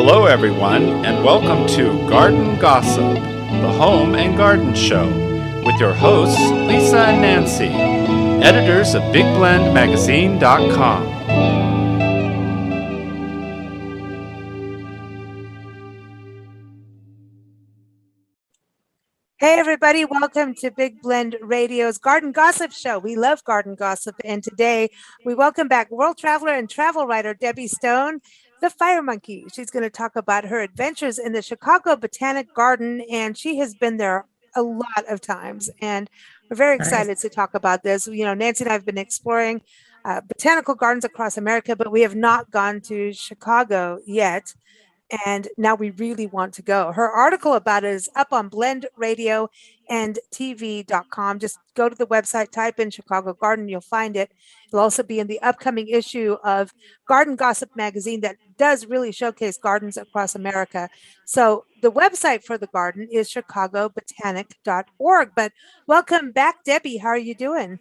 Hello, everyone, and welcome to Garden Gossip, the home and garden show, with your hosts, Lisa and Nancy, editors of BigBlendMagazine.com. Hey everybody, welcome to Big Blend Radio's Garden Gossip Show. We love garden gossip, and today we welcome back world traveler and travel writer Debbie Stone, the Fire Monkey. She's going to talk about her adventures in the Chicago Botanic Garden, and she has been there a lot of times, and we're very excited to talk about this. You know, Nancy and I have been exploring botanical gardens across America, but we have not gone to Chicago yet. And now we really want to go. Her article about it is up on blendradioandtv.com. Just go to the website, type in Chicago Garden, you'll find it. It'll also be in the upcoming issue of Garden Gossip magazine that does really showcase gardens across America. So the website for the garden is chicagobotanic.org. But welcome back, Debbie. How are you doing?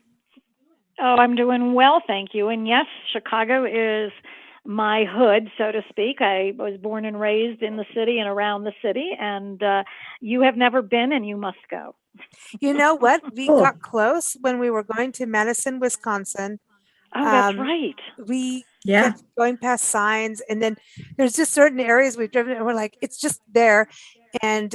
Oh, I'm doing well, thank you. And yes, Chicago is my hood, so to speak. I was born and raised in the city and around the city, and you have never been, and you must go. You know what? We got close when we were going to Madison, Wisconsin. Oh, that's right. We kept going past signs, and then there's just certain areas we've driven, and we're like, it's just there. And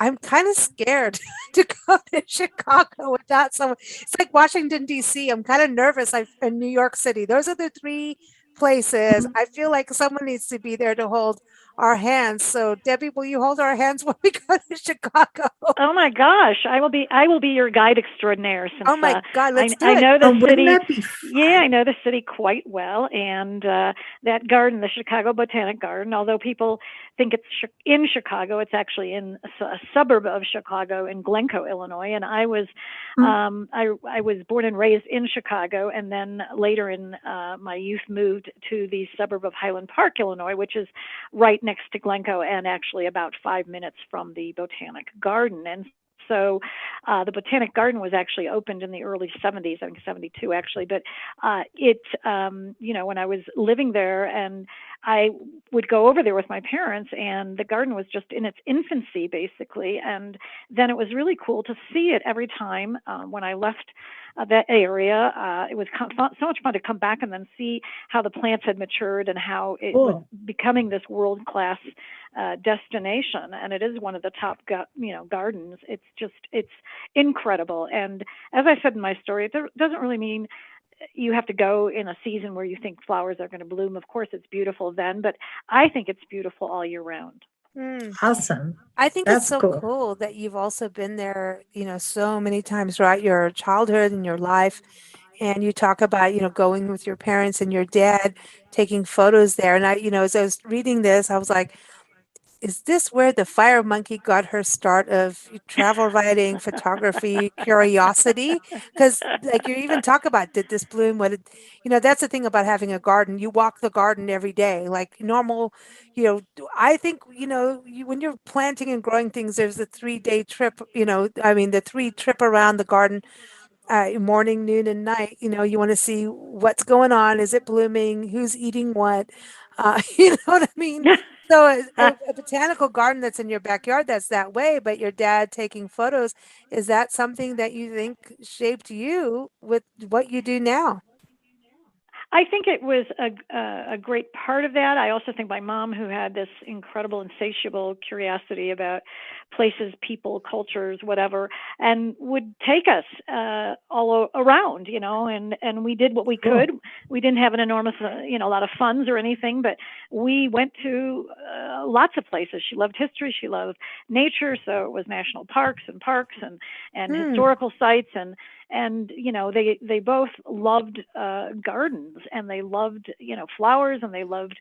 I'm kind of scared to go to Chicago without someone. It's like Washington, D.C. I'm kind of nervous. In New York City. Those are the three places. I feel like someone needs to be there to hold our hands. So, Debbie, will you hold our hands when we go to Chicago? Oh my gosh, I will be your guide extraordinaire. Since, oh my God, let's do it. I know the city. Yeah, I know the city quite well, and that garden, the Chicago Botanic Garden. Although people think it's in Chicago, it's actually in a suburb of Chicago in Glencoe, Illinois. And I was, I was born and raised in Chicago, and then later in my youth moved to the suburb of Highland Park, Illinois, which is right next to Glencoe and actually about 5 minutes from the Botanic Garden. And so the Botanic Garden was actually opened in the early 70s, I think 72 actually, but when I was living there, and I would go over there with my parents, and the garden was just in its infancy basically, and then it was really cool to see it every time when I left that area. It was so much fun to come back and then see how the plants had matured and how it was becoming this world-class destination. And it is one of the top, gardens. It's incredible. And as I said in my story, it doesn't really mean you have to go in a season where you think flowers are going to bloom. Of course, it's beautiful then, but I think it's beautiful all year round. Awesome. I think it's so cool that you've also been there, so many times throughout your childhood and your life. And you talk about, going with your parents and your dad, taking photos there. And as I was reading this, I was like, is this where the Fire Monkey got her start of travel writing, photography, curiosity? Because like you even talk about, did this bloom? That's the thing about having a garden. You walk the garden every day, like normal, I think, when you're planting and growing things, there's a 3-day trip, the 3 trip around the garden, morning, noon, and night. You want to see what's going on. Is it blooming? Who's eating what? You know what I mean? So a botanical garden that's in your backyard, that's that way, but your dad taking photos, is that something that you think shaped you with what you do now? I think it was a great part of that. I also think my mom, who had this incredible, insatiable curiosity about places, people, cultures, whatever, and would take us all around, and we did what we could. We didn't have an enormous, a lot of funds or anything, but we went to lots of places. She loved history. She loved nature. So it was national parks and historical sites, and they both loved gardens, and they loved flowers, and they loved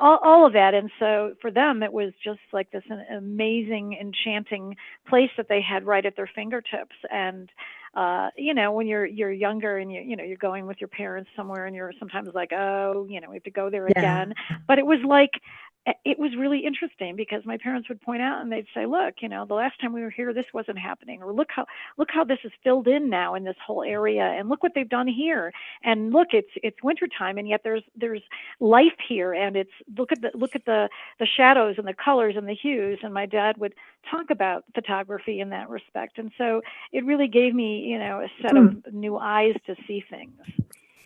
all of that. And so for them, it was just like this amazing, enchanting place that they had right at their fingertips. And when you're younger and you're going with your parents somewhere, and you're sometimes like, oh, we have to go there again. But it was like it was really interesting because my parents would point out and they'd say, look, the last time we were here, this wasn't happening, or look how this is filled in now in this whole area, and look what they've done here, and look, it's wintertime, and yet there's life here, and it's look at the shadows and the colors and the hues. And my dad would talk about photography in that respect, and so it really gave me a set of new eyes to see things.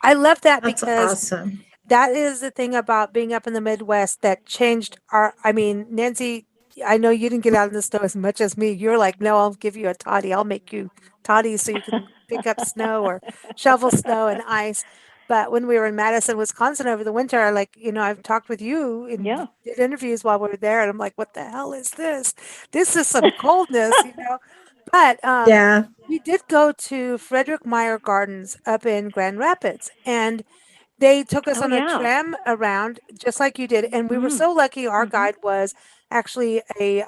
I love that That's because awesome. that is the thing about being up in the Midwest that changed I mean, Nancy, I know you didn't get out in the snow as much as me. You're like, no, I'll give you a toddy. I'll make you toddies so you can pick up snow or shovel snow and ice. But when we were in Madison, Wisconsin over the winter, I've talked with you and Yeah. did interviews while we were there. And I'm like, what the hell is this? This is some coldness. But Yeah. we did go to Frederick Meyer Gardens up in Grand Rapids. And they took us Oh on a yeah. tram around just like you did, and we were Mm. so lucky our Mhm. guide was actually a,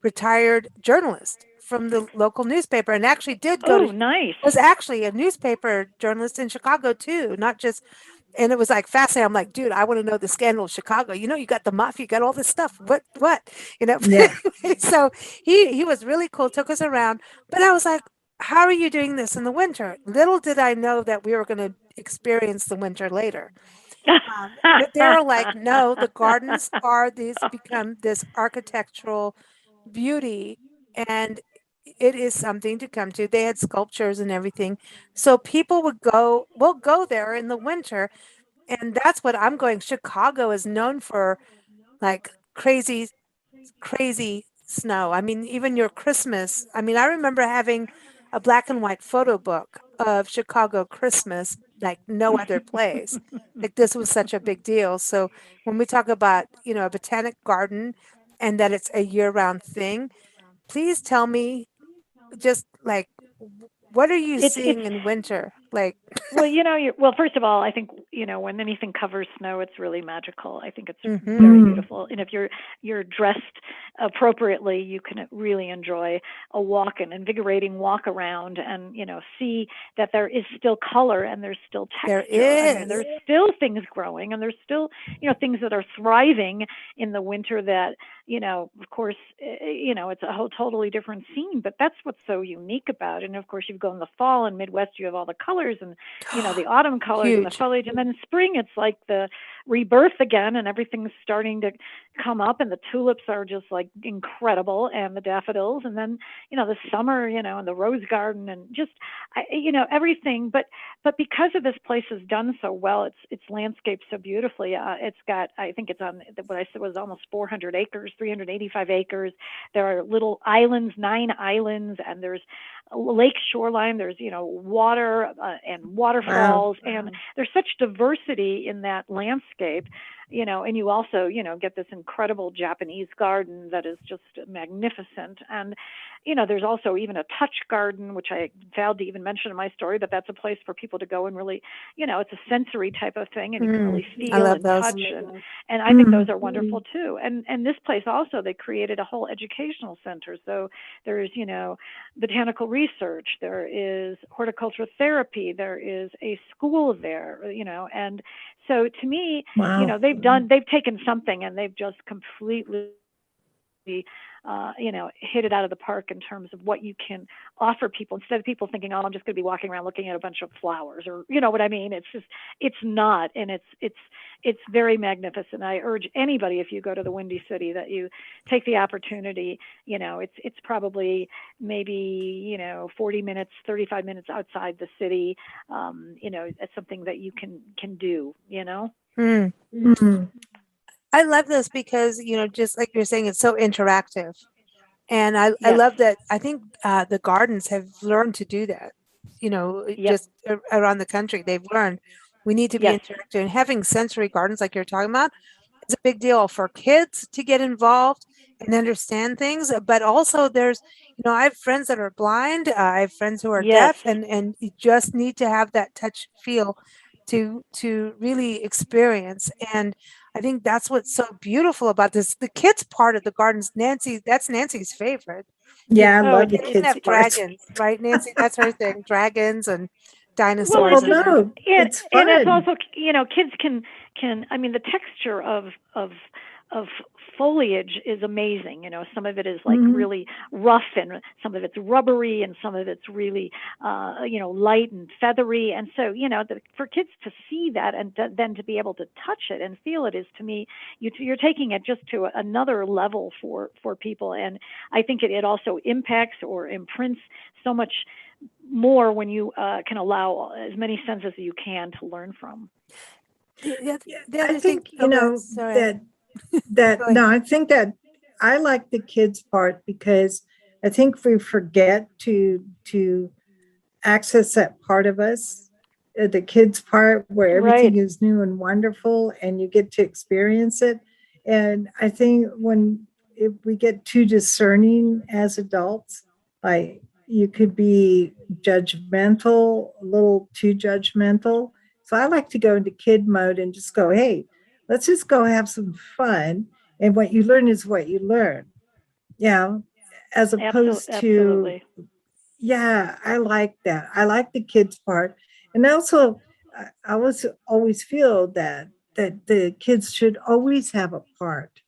retired journalist from the local newspaper and actually did go Oh, to nice. was actually a newspaper journalist in Chicago too, not just and it was, like, fascinating. I'm like, "Dude, I wanna know the scandal of Chicago. You got the mafia, you got all this stuff. What?" You know? Yeah. So, he was really cool, took us around, but I was like, "How are you doing this in the winter?" Little did I know that we were gonna experience the winter later. But they were like, "No, the gardens are these become this architectural beauty, and it is something to come to." They had sculptures and everything. So people will go there in the winter, and that's what I'm going. Chicago is known for, like, crazy snow. I mean, even your Christmas. I mean, I remember having a black and white photo book of Chicago Christmas like no other place. Like this was such a big deal. So when we talk about, a botanic garden and that it's a year-round thing, please tell me just like what are you It's seeing in winter? Like, well, first of all, I think when anything covers snow, it's really magical. I think it's very mhm. Mm. beautiful, and if you're dressed appropriately, you can really enjoy a walk, an invigorating walk around, and see that there is still color and there's still There texture. I mean, is. there's still things growing, and there's still things that are thriving in the winter. That of course, it's a whole totally different scene, but that's what's so unique about it. And of course, you've gone in the fall and Midwest, you have all the colors and the autumn colors and the Huge. foliage, and then in spring it's like the rebirth again, and everything's starting to come up, and the tulips are just like incredible, and the daffodils, and then the summer, and the rose garden, and just everything. But because of this place is done so well, it's landscaped so beautifully. It's got, I think it's on what I said was almost 400 acres, 385 acres. There are little islands, 9 islands, and there's lake shoreline. There's water and Wow. waterfalls, and there's such diversity in that landscape. And you also get this incredible Japanese garden that is just magnificent. And there's also even a touch garden, which I failed to even mention in my story, but that's a place for people to go and really, it's a sensory type of thing, and you can really I feel love and those. touch, and I think those Mm. are wonderful too. And this place also, they created a whole educational center. So there's botanical research, there is horticultural therapy, there is a school there, and so to me, Wow. they've taken something and they've just completely hit it out of the park in terms of what you can offer people, instead of people thinking, oh, I'm just going to be walking around looking at a bunch of flowers, or what I mean. It's not, and it's very magnificent. I urge anybody, if you go to the Windy City, that you take the opportunity. It's probably maybe 40 minutes, 35 minutes outside the city. It's something that you can do. Mm. Mm. I love this because, just like you're saying, it's so interactive. And I Yes. love that. I think the gardens have learned to do that, Yep. just around the country. They've learned we need to be Yes. interactive. And having sensory gardens like you're talking about is a big deal for kids to get involved and understand things. But also, I have friends that are blind, I have friends who are Yes. deaf, and you just need to have that touch feel to really experience. And I think that's what's so beautiful about this. The kids part of the gardens, that's Nancy's favorite. Yeah, I Oh, love the Isn't kids that part. dragons, right, Nancy? That's her thing, dragons and well, Well, dinosaurs and everything. no, it's and it's fun. also kids can I mean, the texture of of foliage is amazing. Some of it is like Hmm. really rough, and some of it's rubbery, and some of it's really light and feathery. And so for kids to see that, and then to be able to touch it and feel it, is, to me, you're taking it just to another level for people. And I think it also impacts or imprints so much more when you can allow as many senses as you can to learn from. Yeah, The I other thing, think, sorry, that go no, ahead. I think that I like the kids part because I think we forget to access that part of us, the kids part where everything Right. is new and wonderful and you get to experience it. And I think when if we get too discerning as adults, like you could be judgmental, a little too judgmental. So I like to go into kid mode and just go, hey, let's just go have some fun. And what you learn is what you learn. Yeah. As opposed to, Absolutely. yeah, I like that. I like the kids part. And also, I always feel that the kids should always have a part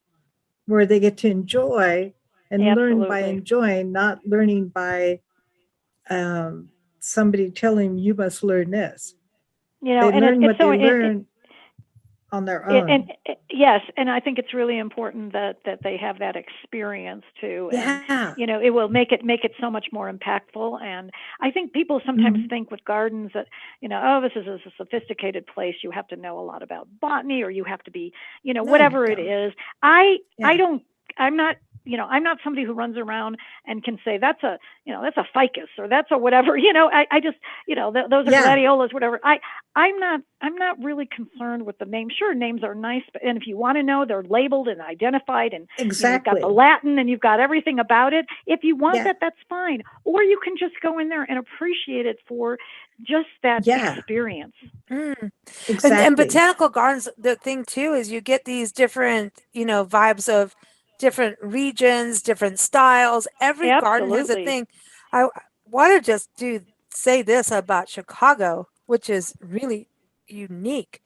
where they get to enjoy and learn by Absolutely. enjoying, not learning by um, somebody telling them you must learn this. They And learn it's what so they learn on their and own. yes, and I think it's really important that they have that experience too. And Yeah. it will make it so much more impactful. And I think people sometimes Mhm. think with gardens that, oh, this is a sophisticated place, you have to know a lot about botany, or you have to be, No, you whatever it don't. is. I Yeah. don't I'm not, I'm not somebody who runs around and can say that's a ficus, or that's a whatever. I just, those are Yeah. gladiolas, whatever. I'm not really concerned with the name. Sure, names are nice, but, and if you want to know, they're labeled and identified, and you've got the Exactly. Latin, and you've got everything about it. If you want Yeah. that, that's fine. Or you can just go in there and appreciate it for just that Yeah. experience. Mm. And Exactly. botanical gardens, the thing too is you get these different, vibes of different regions, different styles. Every garden has a Absolutely. thing. I want to just do say this about Chicago, which is really unique.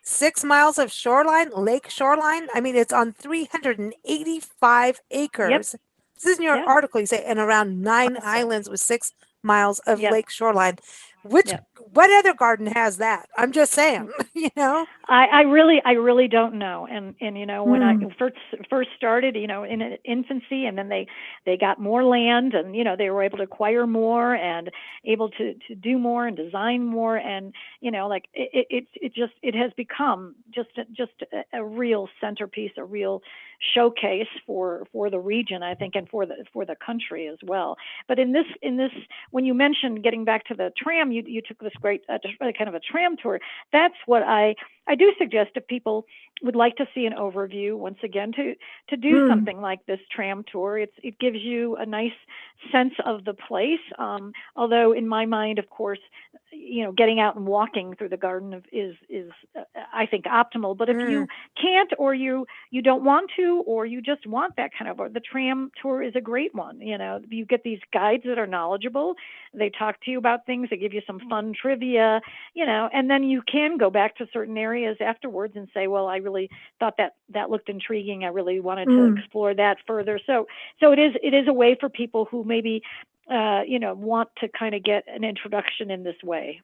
6 miles of shoreline, lake shoreline. I mean, it's on 385 Yep. acres. This is in your Yeah. article. You say, and around 9 islands with 6 miles of Yep. lake shoreline. Which, Yep. what other garden has that? I'm just saying, I really don't know. And when I Mm. first started, in infancy, and then they got more land, and they were able to acquire more, and able to do more and design more. And like it has become just a real centerpiece, a real showcase for the region, I think, and for the country as well. But in this when you mentioned getting back to the tram, you took this great kind of a tram tour. That's what I do suggest, if people would like to see an overview, once again, to do Mm. something like this tram tour. It gives you a nice sense of the place. Although in my mind, of course, getting out and walking through the garden is I think optimal. But if mm, you can't, or you don't want to, or you just want that kind of, the tram tour is a great one. You get these guides that are knowledgeable. They talk to you about things. They give you some fun trivia, and then you can go back to certain areas afterwards and say, well, I really thought that looked intriguing. I really wanted to Mm. explore that further. So it is a way for people who maybe want to kind of get an introduction in this way.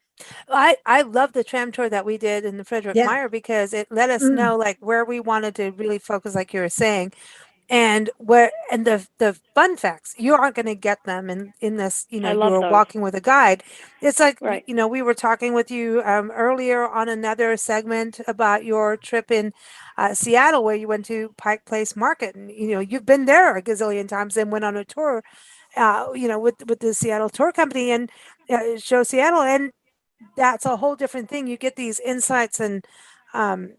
I love the tram tour that we did in the Frederick Yeah. Meyer because it let us Mm. know like where we wanted to really focus, like you were saying, and where and the fun facts you aren't going to get them in this. I You love are those. walking with a guide. It's like Right. we were talking with you earlier on another segment about your trip in Seattle where you went to Pike Place Market, and you've been there a gazillion times and went on a tour with the Seattle Tour Company and show Seattle, and that's a whole different thing. You get these insights and um,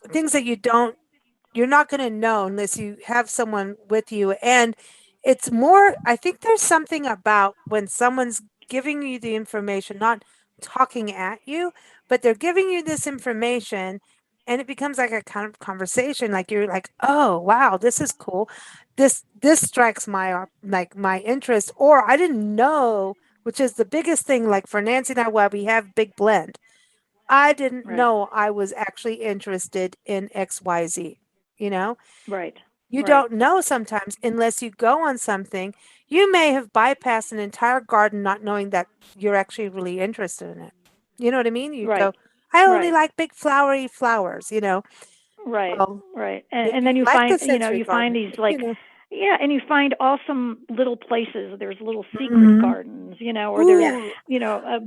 things that you're not going to know unless you have someone with you. And it's more, I think there's something about when someone's giving you the information, not talking at you, but they're giving you this information and it becomes like a kind of conversation. Like you're like, oh, wow, this is cool. This strikes like my interest, or I didn't know, which is the biggest thing. Like for Nancy and I, why we have Big Blend. I didn't Right. know I was actually interested in XYZ. you know? Right. You Right. don't know sometimes unless you go on something. You may have bypassed an entire garden not knowing that you're actually really interested in it. You know what I mean? You Right. go, I only Right. like big flowery flowers, you know. Right. Well, Right. maybe And then you you like find, a sensory you find garden, these you like, know. yeah, and you find awesome little places. There's little secret Hmm. gardens, or there's, Yeah. Ooh,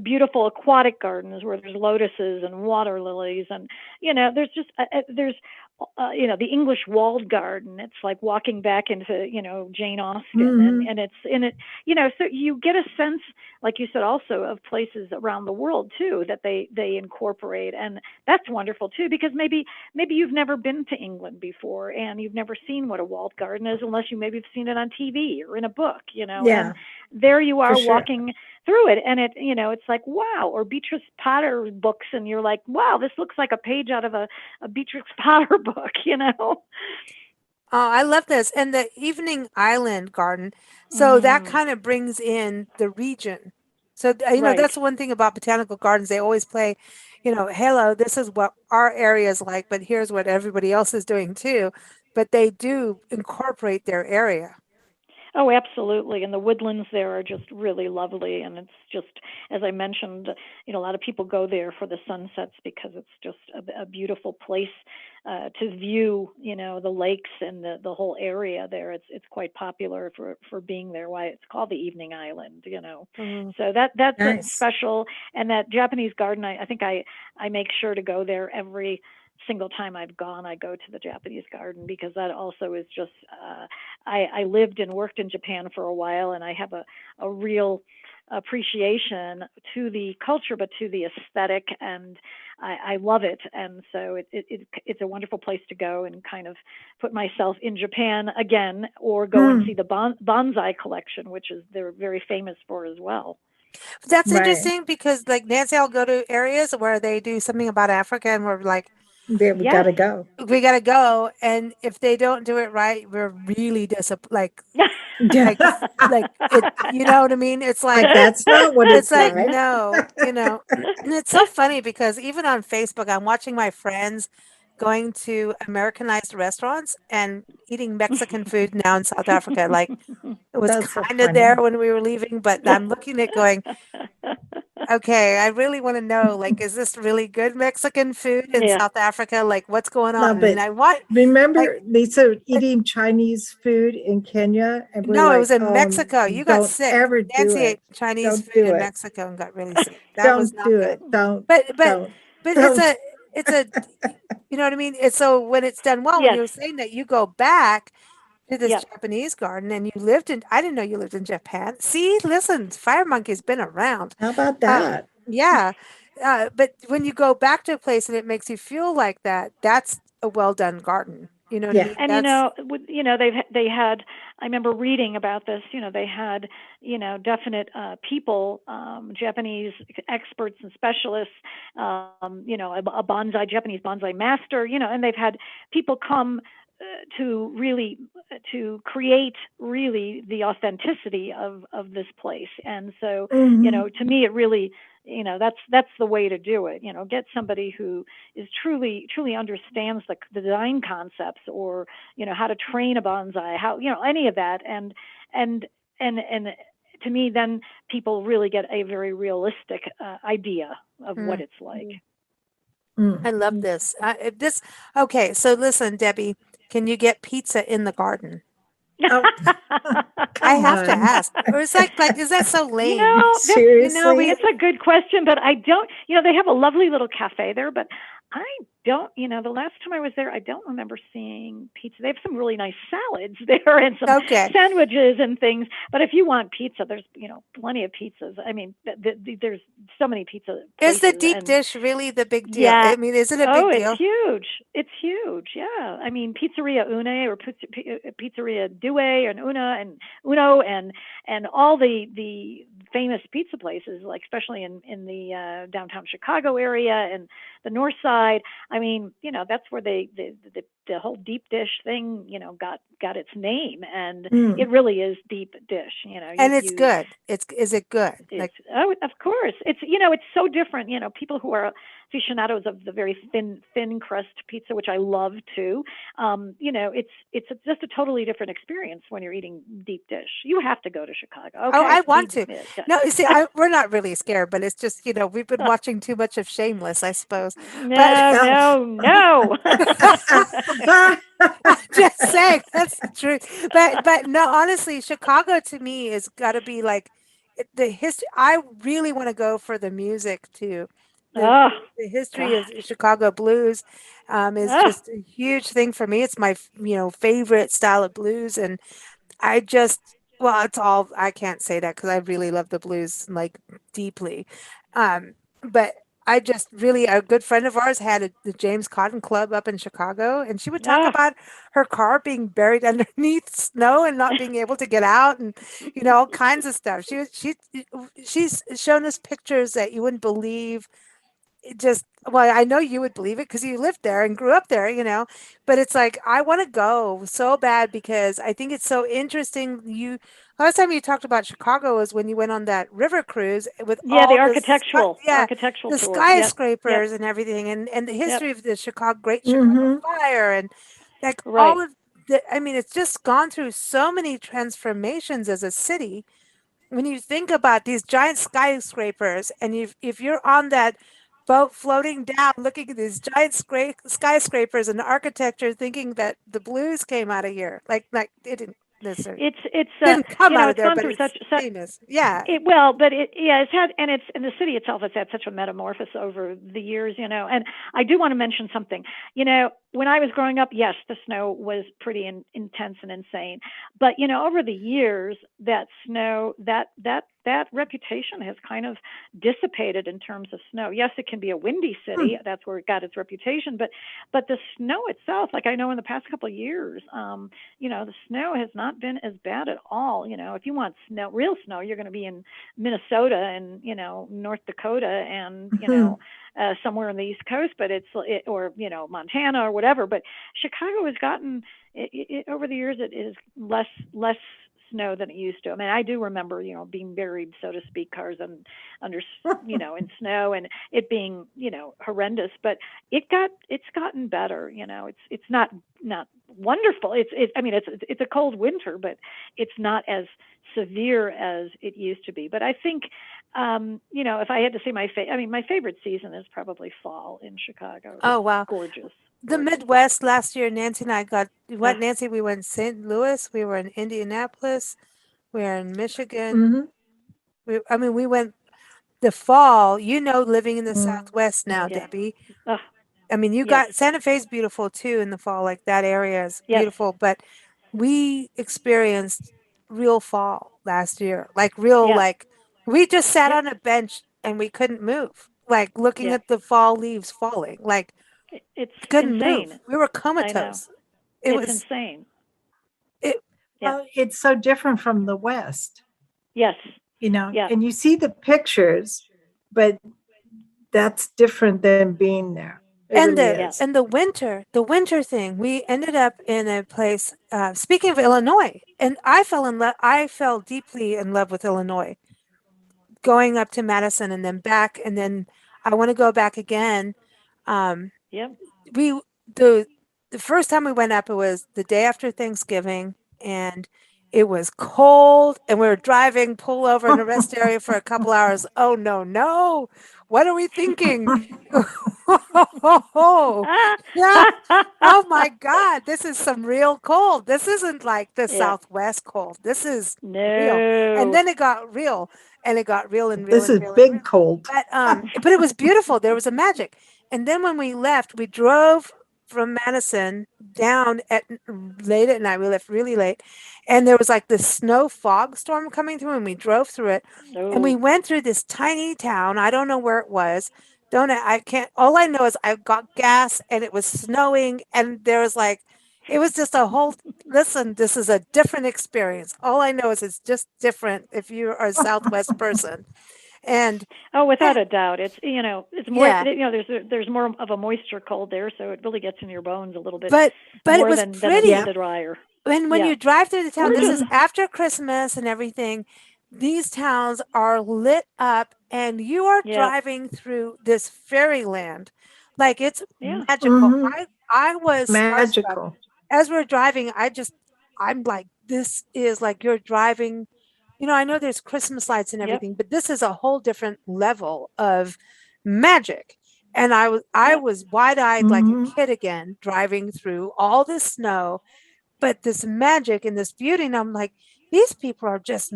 beautiful aquatic gardens where there's lotuses and water lilies, and there's just there's the English walled garden. It's like walking back into Jane Austen, Hmm. and it's in it, so you get a sense, like you said, also of places around the world too that they incorporate, and that's wonderful too, because maybe you've never been to England before and you've never seen what a walled garden is unless you maybe have seen it on TV or in a book, and Yeah, there you for are sure. walking through it, and it's like, wow. Or Beatrice Potter books, and you're like, wow, this looks like a page out of a Beatrice Potter book. oh, I love this. And the Evening Island Garden. So that Mm, kind of brings in the region. So, right. that's one thing about botanical gardens. They always play, hello, this is what our area is like, but here's what everybody else is doing too. But they do incorporate their area. Oh, absolutely. And the woodlands there are just really lovely. And it's just, as I mentioned, a lot of people go there for the sunsets because it's just a beautiful place to view, the lakes and the whole area there. It's quite popular for being there. Why it's called the Evening Island. Mhm. So that's a Nice. special. And that Japanese garden, I think I make sure to go there every single time I've gone. I go to the Japanese garden because that also is just I lived and worked in Japan for a while, and I have a real appreciation to the culture, but to the aesthetic, and I love it. And so it's a wonderful place to go and kind of put myself in Japan again, or go and see Hmm. the bonsai collection, which is they're very famous for as well. That's Right. interesting because, like, Nancy, I'll go to areas where they do something about Africa and we're like, There we Yes. gotta go. we got to go. And if they don't do it right, we're really disappointed. Yeah. Like, like it, you know what I mean? Like that's not what It's it's like, like. no, and it's so funny because even on Facebook, I'm watching my friends going to Americanized restaurants and eating Mexican food now in South Africa. Like it was That's so kind of there funny. when we were leaving, but I'm looking at going, okay, I really want to know, like, is this really good Mexican food in Yeah. South Africa? Like, what's going No, on? And but I want, like, remember Lisa but eating Chinese food in Kenya, and we're no, it was like, in Mexico. You got don't sick. ever do Nancy ate it. Chinese Don't food do in it. Mexico and got really sick. That was Don't not do good. it. Don't, But but don't, but don't. it's a you know what I mean? It's so when it's done well, when Yes. you were saying that you go back to this Yeah. Japanese garden and you lived in I didn't know you lived in Japan. See, listen, Fire Monkey's been around. How about Uh that? yeah. But when you go back to a place and it makes you feel like that, that's a well done garden. You know what I Yeah. mean? And That's they had. I remember reading about this. They had definite people, Japanese experts and specialists. A bonsai Japanese bonsai master. And they've had people come to really to create really the authenticity of this place. And so Hmm. to me it really that's the way to do it. Get somebody who is truly understands the design concepts, or how to train a bonsai, how any of that, and and to me then people really get a very realistic idea of what mm, it's like. Mm. I love this. This okay, so listen, Debbie, can you get pizza in the garden? Oh, I come have to on. ask. Or it's like, is that so You lame? know, that's Seriously? it's a good question, but I don't. They have a lovely little cafe there, but I don't. The last time I was there, I don't remember seeing pizza. They have some really nice salads there and some Okay. sandwiches and things. But if you want pizza, there's plenty of pizzas. I mean, there's so many pizza Is the places, deep and dish really the big deal? yeah. I mean, is it a Oh, big it's deal? huge. It's huge. Yeah. I mean, Pizzeria Une, or Pizzeria Due, and Uno, and all the famous pizza places, like especially in the downtown Chicago area and the North Side. I mean, that's where the the whole deep dish thing, got its name, and Mm. it really is deep dish. And it's good. Is it good? It's of course it's so different. People who are aficionados of the very thin crust pizza, which I love too. It's just a totally different experience when you're eating deep dish. You have to go to Chicago. Okay, Oh, I want to. Yeah. No, you see, we're not really scared, but it's just, we've been watching too much of Shameless, I suppose. But No. just saying, that's the truth. But no, honestly, Chicago to me has got to be like the history. I really want to go for the music too. Oh, The history God. of the Chicago blues is Oh, just a huge thing for me. It's my favorite style of blues, and I just, well, it's all, I can't say that because I really love the blues like deeply. But I just really, a good friend of ours had the James Cotton Club up in Chicago, and she would talk oh. about her car being buried underneath snow and not being able to get out, and all kinds of stuff. She's shown us pictures that you wouldn't believe. It just, well, I know you would believe it because you lived there and grew up there, but it's like I want to go so bad because I think it's so interesting. Last time you talked about Chicago was when you went on that river cruise with Yeah, the all the architectural the tour. Yep. skyscrapers and everything, and the Yep. history of the Great Chicago Hmm. Fire, and like all Right. of the, I mean, it's just gone through so many transformations as a city. When you think about these giant skyscrapers, and if you're on that boat floating down looking at these giant skyscrapers and the architecture, thinking that the blues came out of here, like it didn't necessarily It's didn't come out of it's there, gone but through it's famous. Yeah. but it's had, and it's, and the city itself has had such a metamorphosis over the years, and I do want to mention something. When I was growing up, yes, the snow was pretty intense and insane, but over the years, that snow, that reputation has kind of dissipated in terms of snow. Yes, it can be a windy city. That's where it got its reputation, but the snow itself, like I know in the past couple of years, the snow has not been as bad at all. If you want real snow, you're going to be in Minnesota and, North Dakota and, somewhere on the East Coast, but or, Montana or whatever. But Chicago has gotten, over the years, it is less snow than it used to. I mean, I do remember, being buried, so to speak, cars under, in snow, and it being, horrendous. But it's gotten better. It's not wonderful. I mean, it's a cold winter, but it's not as severe as it used to be. But I think, if I had to say my favorite season is probably fall in Chicago. Oh, It's wow. gorgeous. The Gorgeous. Midwest last year, Nancy and I Uh, Nancy, we went in St. Louis, we were in Indianapolis, we were in Michigan. Hmm. We went the fall, living in the Mm. Southwest now, yeah. Debbie. Uh, I mean, you yes. got Santa Fe's beautiful too in the fall, like that area is Yes. beautiful, but we experienced real fall last year. Like real, Yeah. like we just sat Yep. on a bench and we couldn't move, like looking Yeah. at the fall leaves falling, like It's couldn't move. insane. We were I know. comatose. It It's was insane. it Yeah. Well, it's so different from the West, Yes. Yeah. and you see the pictures, but that's different than being there. It and really the Yeah. is. and the winter thing. We ended up in a place. Speaking of Illinois, and I fell in love. I fell deeply in love with Illinois, going up to Madison and then back, and then I want to go back again. Um, Yep. we the the first time we went up, it was the day after Thanksgiving, and it was cold, and we were driving, pull over in a rest area for a couple hours. Oh no, no, what are we thinking? Oh, yeah. Oh my God, this is some real cold. This isn't like the Yeah. Southwest cold. This is real. And No. then it got real, and it got real and real This and is real and real. big cold. But it was beautiful. There was a magic. And then when we left, we drove from Madison down at late at night. We left really late, and there was like this snow fog storm coming through, and we drove through it. And we No. went through this tiny town. I don't know where it was. Don't I can't. All I know is I got gas, and it was snowing, and there was like, it was just a whole. Listen, this is a different experience. All I know is it's just different if you are a Southwest person. And Oh, without eh, a doubt, it's more. yeah, There's more of a moisture cold there, so it really gets in your bones a little bit but it more was than any of Yeah. pretty. the drier. And when Yeah. you drive through the town, this is Mm, after Christmas and everything, these towns are lit up and you are Yeah. driving through this fairyland. Like it's Yeah. magical. mhm. I was starstruck. Magical. As we're driving, I'm like, this is like you're driving. I know there's Christmas lights and Yep. everything, but this is a whole different level of magic. And I Yep. was wide-eyed like a Mhm. kid again, driving through all this snow, but this magic and this beauty. And I'm like, these people are just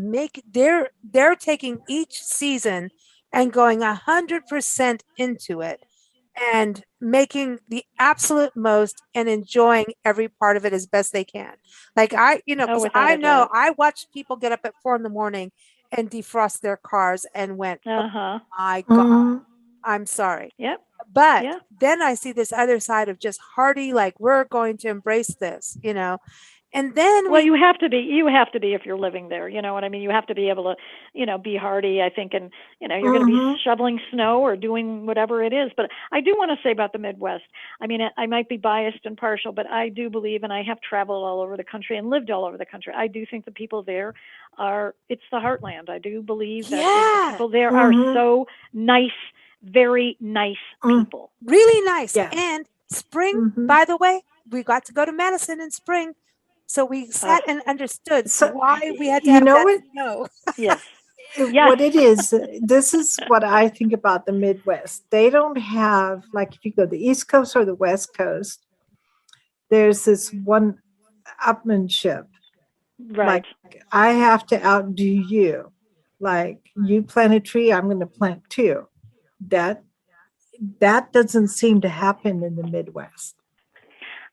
they're taking each season and going 100% into it and making the absolute most and enjoying every part of it as best they can. Like Oh, because without I a know doubt. I watched people get up at 4 in the morning and defrost their cars and went, oh Uh huh. my God, Mhm. I'm sorry. Yep. But Yeah. then I see this other side of just hearty, like, we're going to embrace this. And then Well, we, you have to be if you're living there. You know what I mean? You have to be able to, be hardy, I think, and you're going to be Mhm. shoveling snow or doing whatever it is. But I do want to say about the Midwest. I mean, I might be biased and partial, but I do believe, and I have traveled all over the country and lived all over the country. I do think the people there it's the heartland. I do believe that the yeah, people there are Mhm. so nice, very nice Mm. people. really nice. Yes. And spring, Mhm. by the way, we got to go to Madison in spring. So we Uh, sat and understood So why we had to you have know that what? snow. yes, yes, What it is, this is what I think about the Midwest. They don't have, like, if you go to the East Coast or the West Coast, there's this one upmanship. right. Like, I have to outdo you. Like, you plant a tree, I'm going to plant two. That that doesn't seem to happen in the Midwest.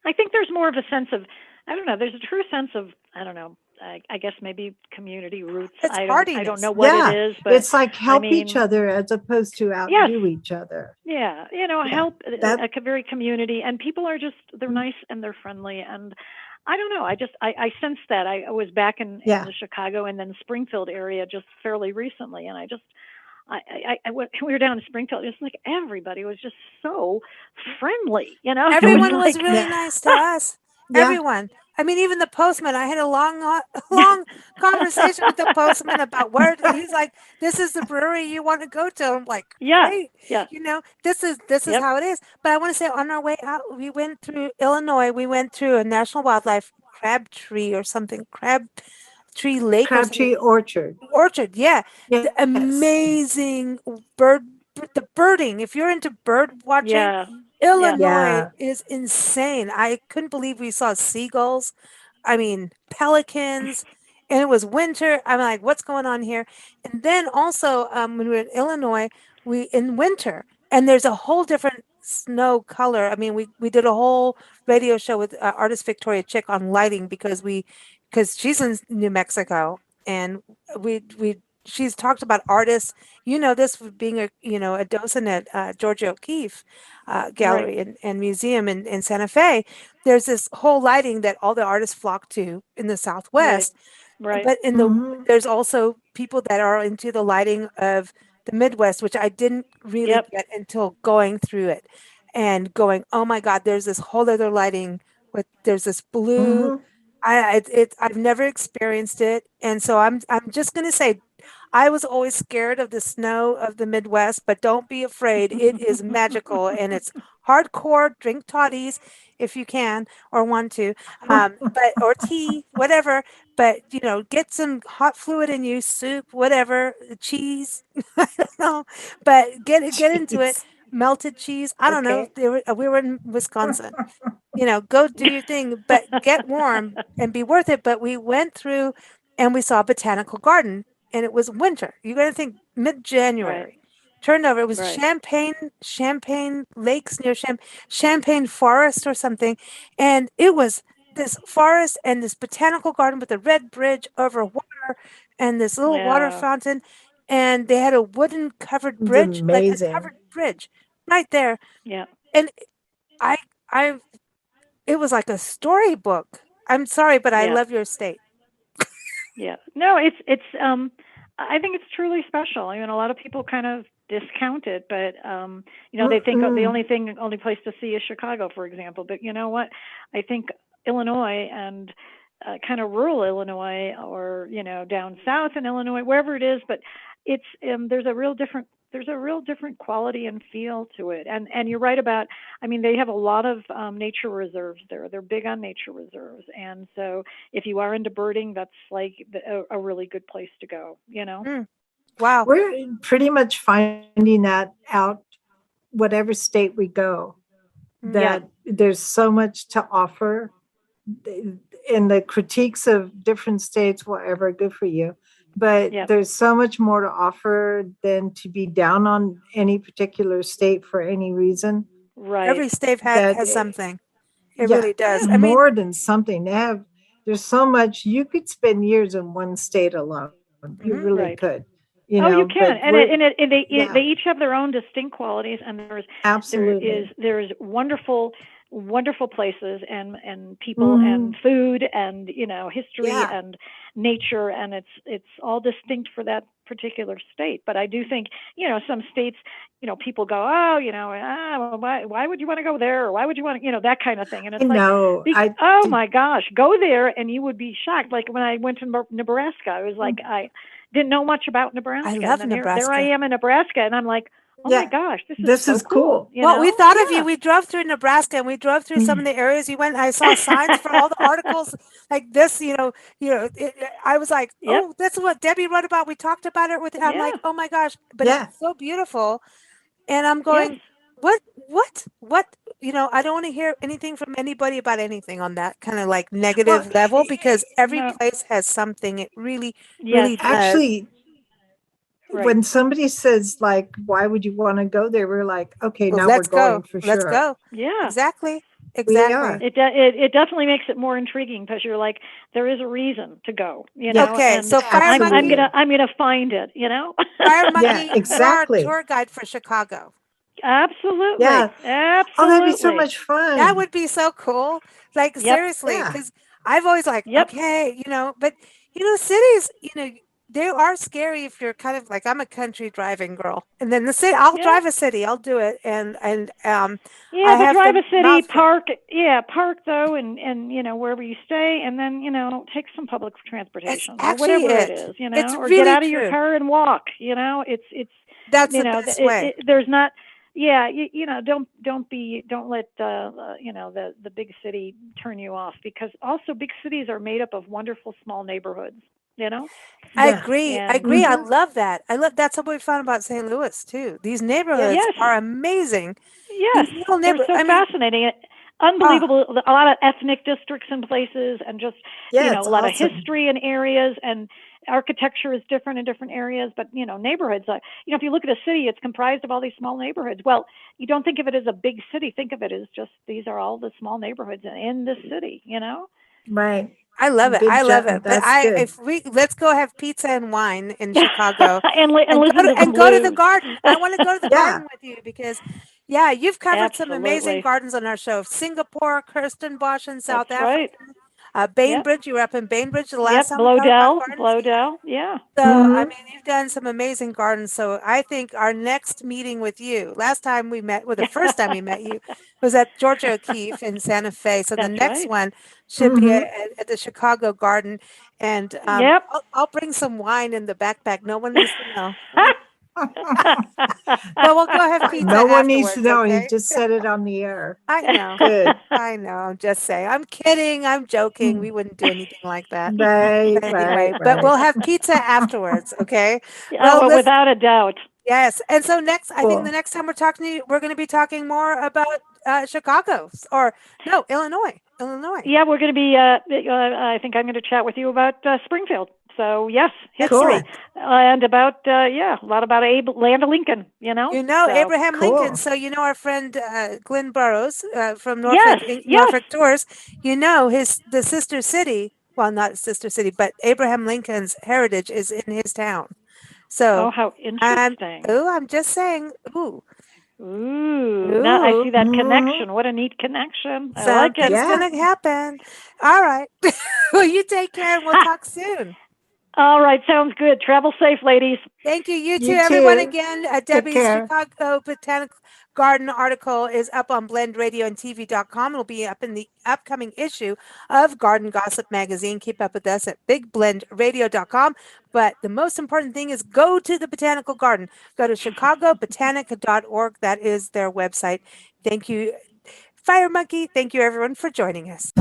I think there's more of a sense of, I don't know, there's a true sense of, I don't know, I guess maybe community roots. It's I don't hardiness. know what it Yeah, is, but it's like I help each mean, other as opposed to yes, outdo each other. yeah, Yeah, help that very community, and people are just they're nice and they're friendly, and I don't know. I sense that. I was back in yeah. the Chicago and then Springfield area just fairly recently, and I went, we were down in Springfield. Just like everybody was just so friendly. It was Everyone was like, really Yeah, nice to us. yeah. Everyone. I mean, even the postman. I had a long, long conversation with the postman about where he's like, "This is the brewery you want to go to." I'm like, yeah, "Great, yeah, this is yep, how it is." But I want to say, on our way out, we went through Illinois. We went through a national wildlife crab tree or something, crab tree lake or something. Crabtree Orchard. Orchard, yeah. The Yes. amazing bird, the birding. If you're into bird watching, yeah, yes, Illinois Yeah. is insane. I couldn't believe we saw seagulls. I mean, pelicans, and it was winter. I'm like, what's going on here? And then also, when we were in Illinois, we in winter, and there's a whole different snow color. I mean, we did a whole radio show with artist Victoria Chick on lighting because she's in New Mexico, and we she's talked about artists. This with being a docent at Georgia O'Keeffe right, Gallery and Museum in Santa Fe. There's this whole lighting that all the artists flock to in the right, Southwest, right, but Hmm. there's also people that are into the lighting of the Midwest, which I didn't really yep, get until going through it and going, oh my God, there's this whole other lighting with there's this blue. Hmm. I've never experienced it, and so I'm just gonna say I was always scared of the snow of the Midwest, but don't be afraid. It is magical and it's hardcore. Drink toddies if you can or want to, but or tea, whatever. But get some hot fluid in you, soup, whatever, cheese. I don't know, but get into it. Jeez. Melted cheese. I don't know. Okay. We were in Wisconsin. Go do your thing, but get warm and be worth it. But we went through and we saw a botanical garden and it was winter. You're going to think right, mid-January. Turned over, it was right, Champagne Lakes near Champagne Forest or something. And it was this forest and this botanical garden with a red bridge over water and this little water yeah, fountain. And they had a wooden covered It's bridge, like a amazing. covered bridge right there. yeah, And I, I it was like a storybook. I'm sorry, but I yeah. love your state. Yeah. No, it's I think it's truly special. I mean, a lot of people kind of discount it, but they think the only place to see is Chicago, for example. But you know what? I think Illinois and kind of rural Illinois, or down south in Illinois, wherever it is, but it's there's a real different quality and feel to it. And you're right about, I mean, they have a lot of nature reserves there. They're big on nature reserves. And so if you are into birding, that's like a really good place to go, Wow. We're pretty much finding that out whatever state we go, that there's so much to offer. And the critiques of different states, whatever, good for you. But there's so much more to offer than to be down on any particular state for any reason. Right. Every state has something. It really does. I mean, more than something. There's so much. You could spend years in one state alone. You really could. You can, and they each have their own distinct qualities, and there's wonderful places and people and food and history and nature, and it's all distinct for that particular state. But I do think some states, people go, why would you want to go there, or why would you want to, that kind of thing, and it's my gosh, go there and you would be shocked. Like when I went to Nebraska, I was like, I didn't know much about Nebraska. I love Nebraska. There I am in Nebraska, and I'm like, oh my gosh, this is so cool. Well, we thought of you. We drove through Nebraska, and we drove through some of the areas you went. I saw signs for all the articles like this. I was like, oh, that's what Debbie wrote about. We talked about it with. I'm like, oh my gosh, but it's so beautiful. And I'm going, what? I don't want to hear anything from anybody about anything on that kind of like negative level, because every place has something. It really does. Actually. Right. When somebody says, like, why would you want to go there? We're like, okay, now we're going for sure. Let's go. Yeah. Exactly. It definitely makes it more intriguing, because you're like, there is a reason to go, Okay, so I'm gonna find it, Fire Monkey, exactly. Tour guide for Chicago. Absolutely. Yeah. Absolutely. Oh, that'd be so much fun. That would be so cool. Like, seriously, because I've always like, okay, but cities, they are scary if you're kind of like, I'm a country driving girl, and then the city, I'll drive a city, I'll do it, and but drive a city, park though, and wherever you stay, and then take some public transportation or whatever it is, it's or really get out of your car and walk. It's that's the best way. There's not. Yeah, don't let the big city turn you off, because also big cities are made up of wonderful small neighborhoods. I agree. I love that. That's what we found about St. Louis too. These neighborhoods are amazing. Yes, they're so fascinating. Unbelievable. A lot of ethnic districts in places, and just a lot of history in areas, and architecture is different in different areas. But neighborhoods. If you look at a city, it's comprised of all these small neighborhoods. Well, you don't think of it as a big city. Think of it as just these are all the small neighborhoods in this city. Right. I love it. I love it. But let's go have pizza and wine in Chicago and go to the garden. I want to go to the garden with you, because you've covered some amazing gardens on our show. Singapore, Kirstenbosch in South Africa. Bainbridge, you were up in Bainbridge the last time. Blowdell, yeah. So, I mean, you've done some amazing gardens. So I think our next meeting with you, last time we met, the first time we met you, was at Georgia O'Keeffe in Santa Fe. So the next one should be at the Chicago Garden. And I'll bring some wine in the backpack. No one needs to know. But we'll go have pizza. No one needs to know. Okay? You just said it on the air. I know. Good. I know. I'm just saying. I'm kidding. I'm joking. We wouldn't do anything like that. Right. But we'll have pizza afterwards. Okay. Without a doubt. Yes. And so I think the next time we're talking to you, we're going to be talking more about Chicago Illinois. Yeah, we're going to be. I think I'm going to chat with you about Springfield. So yes, history and about a lot about Land of Lincoln. Abraham Lincoln. So our friend Glenn Burrows from Norfolk Tours. The sister city. Well, not sister city, but Abraham Lincoln's heritage is in his town. So how interesting. I'm just saying. Ooh. Now I see that connection. What a neat connection. I like it. It's going to happen. All right. Well, you take care, and we'll talk soon. All right, sounds good. Travel safe, ladies. Thank you. You too, You everyone. too. Again, Take Debbie's care. Chicago Botanic Garden article is up on blendradioandtv.com. It'll be up in the upcoming issue of Garden Gossip magazine. Keep up with us at bigblendradio.com. But the most important thing is go to the botanical garden. Go to chicagobotanic.org. That is their website. Thank you, Fire Monkey. Thank you, everyone, for joining us.